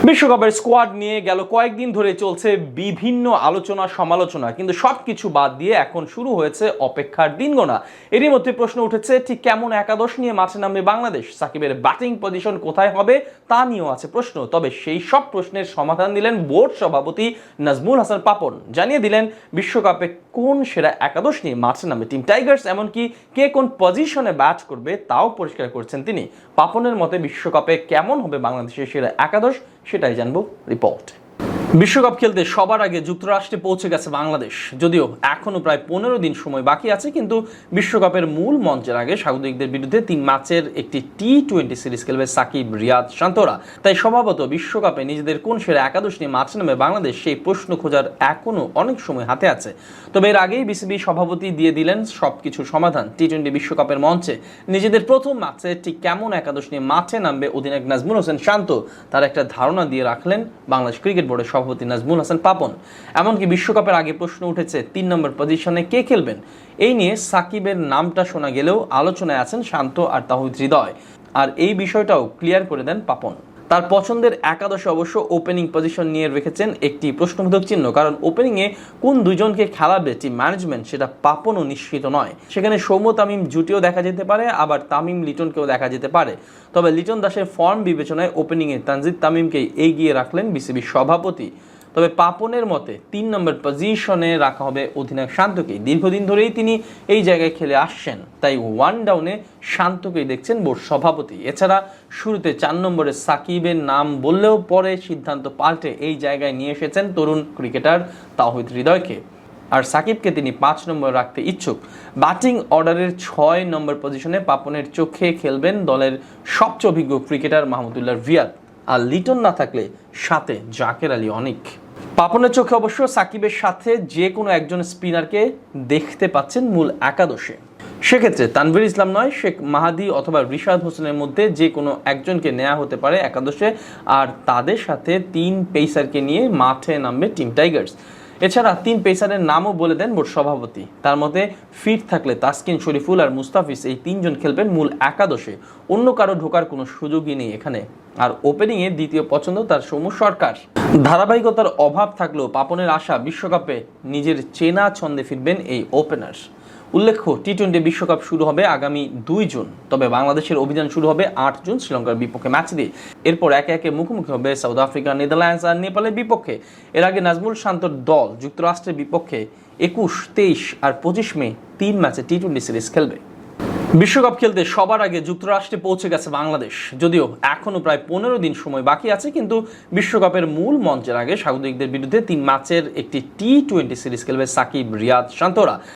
বিশ্বকাপের স্কোয়াড নিয়ে গেল কয়েকদিন ধরে চলছে বিভিন্ন আলোচনা সমালোচনা, কিন্তু সবকিছু বাদ দিয়ে এখন শুরু হয়েছে অপেক্ষার দিন গোনা। এরই মধ্যে প্রশ্ন উঠেছে ঠিক কেমন একাদশ নিয়ে মাঠে নামবে বাংলাদেশ, সাকিবের ব্যাটিং পজিশন কোথায় হবে তা নিয়েও আছে প্রশ্ন। তবে সেই সব প্রশ্নের সমাধান দিলেন বোর্ড সভাপতি নাজমুল হাসান পাপন। জানিয়ে দিলেন বিশ্বকাপে কোন সেরা একাদশ নিয়ে মাঠে নামবে টিম টাইগার্স, এমনকি কে কোন পজিশনে ব্যাট করবে তাও পরিষ্কার করছেন তিনি। পাপনের মতে বিশ্বকাপে কেমন হবে বাংলাদেশের সেরা একাদশ সেটাই জানবো রিপোর্ট। বিশ্বকাপ খেলতে সবার আগে যুক্তরাষ্ট্রে পৌঁছে গেছে বাংলাদেশ। যদিও এখনো প্রায় 15 দিন সময় বাকি আছে, কিন্তু বিশ্বকাপের মূল মঞ্চের আগে স্বাগতিকদের বিরুদ্ধে 3 ম্যাচের একটি টি-20 সিরিজ খেলবে সাকিব, রিয়াদ, শান্তরা। তাই স্বভাবত বিশ্বকাপে নিজেদের কোন সেরা একাদশ নিয়ে মাঠে নামে বাংলাদেশ সেই প্রশ্ন খোঁজার এখনো অনেক সময় হাতে আছে। তবে এর আগেই বিসিবি সভাপতি দিয়ে দিলেন সবকিছুর সমাধান। টি-20 বিশ্বকাপের মঞ্চে নিজেদের প্রথম ম্যাচে ঠিক কেমন একাদশ নিয়ে মাঠে নামবে অধিনায়ক নাজমুল হোসেন শান্ত তার একটা ধারণা দিয়ে রাখলেন বাংলাদেশ ক্রিকেট বোর্ডের সভাপতি নাজমুল হাসান পাপন। এমনকি বিশ্বকাপের আগে প্রশ্ন উঠেছে 3 নম্বর পজিশনে কে খেলবেন। এই নিয়ে সাকিবের নামটা শোনা গেলেও আলোচনায় আছেন শান্ত আর তাহিদ হৃদয়। আর এই বিষয়টাও ক্লিয়ার করে দেন পাপন। তার পছন্দের একাদশে অবশ্য ওপেনিং পজিশন নিয়ে রেখেছেন একটি প্রশ্নবোধক চিহ্ন, কারণ ওপেনিংয়ে কোন দুজনকে খেলাবে টিম ম্যানেজমেন্ট সেটা পাপনও নিশ্চিত নয়। সেখানে সৌম্য তামিম জুটিও দেখা যেতে পারে, আবার তামিম লিটনকেও দেখা যেতে পারে। তবে লিটন দাসের ফর্ম বিবেচনায় ওপেনিংয়ে তানজিদ তামিমকেই এগিয়ে রাখলেন বিসিবি সভাপতি। তবে পাপনের মতে 3 নম্বর পজিশনে রাখা হবে অধিনায়ক শান্তকে। দীর্ঘদিন ধরেই তিনি এই জায়গায় খেলে আসছেন, তাই ওয়ান ডাউনে শান্তকেই দেখছেন বোর্ড সভাপতি। এছাড়া শুরুতে 4 নম্বরে সাকিবের নাম বললেও পরে সিদ্ধান্ত পাল্টে এই জায়গায় নিয়ে এসেছেন তরুণ ক্রিকেটার তাহিদ হৃদয়কে। আর সাকিবকে তিনি 5 নম্বর রাখতে ইচ্ছুক। ব্যাটিং অর্ডারের 6 নম্বর পজিশনে পাপনের চোখে খেলবেন দলের সবচেয়ে অভিজ্ঞ ক্রিকেটার মাহমুদুল্লাহ রিয়াদ। আর লিটন না থাকলে সাথে জাকের আলী অনিক। পাপনের চোখে অবশ্য সাকিবের সাথে যে কোনো একজন স্পিনারকে দেখতে পাচ্ছেন মূল একাদশে। সেক্ষেত্রে তানভীর ইসলাম নয়, শেখ মাহাদি অথবা রিশাদ হোসেনের মধ্যে যে কোনো একজনকে নেওয়া হতে পারে একাদশে। আর তাদের সাথে 3 পেসারকে নিয়ে মাঠে নামবে টিম টাইগার্স। এছাড়া 3 পেসারের নামও বলে দেন বোর্ড সভাপতি। তার মধ্যে ফিট থাকলে তাসকিন, শরীফুল আর মুস্তাফিজ এই 3 জন খেলবেন মূল একাদশে। অন্য কারো ঢোকার কোনো সুযোগই নেই এখানে। আর ওপেনিংয়ে দ্বিতীয় পছন্দ তার সৌম্য সরকার। ধারাবাহিকতার অভাব থাকলেও পাপনের আশা বিশ্বকাপে নিজের চেনা ছন্দে ফিরবেন এই ওপেনার। উল্লেখ্য, টি-20 বিশ্বকাপ শুরু হবে আগামী 2 জুন। তবে বাংলাদেশের অভিযান শুরু হবে 8 জুন শ্রীলঙ্কার বিপক্ষে ম্যাচ দিয়ে। এরপর একে একে মুখোমুখি হবে সাউথ আফ্রিকা, নেদারল্যান্ডস আর নেপালের বিপক্ষে। এর আগে নাজমুল শান্তর দল যুক্তরাষ্ট্রের বিপক্ষে 21, 23 আর 25 মে 3 ম্যাচে টি-20 সিরিজ খেলবে। বিশ্বকাপ খেলতে সবার আগে যুক্তরাষ্ট্রে পৌঁছে গেছে বাংলাদেশ। যদিও এখনো প্রায় 15 দিন সময় বাকি আছে, কিন্তু বিশ্বকাপের মূল মঞ্চের আগে স্বাগতিকদের বিরুদ্ধে 3 ম্যাচের একটি টি-20 সিরিজ খেলবে সাকিব, রিয়াদ, শান্তরা।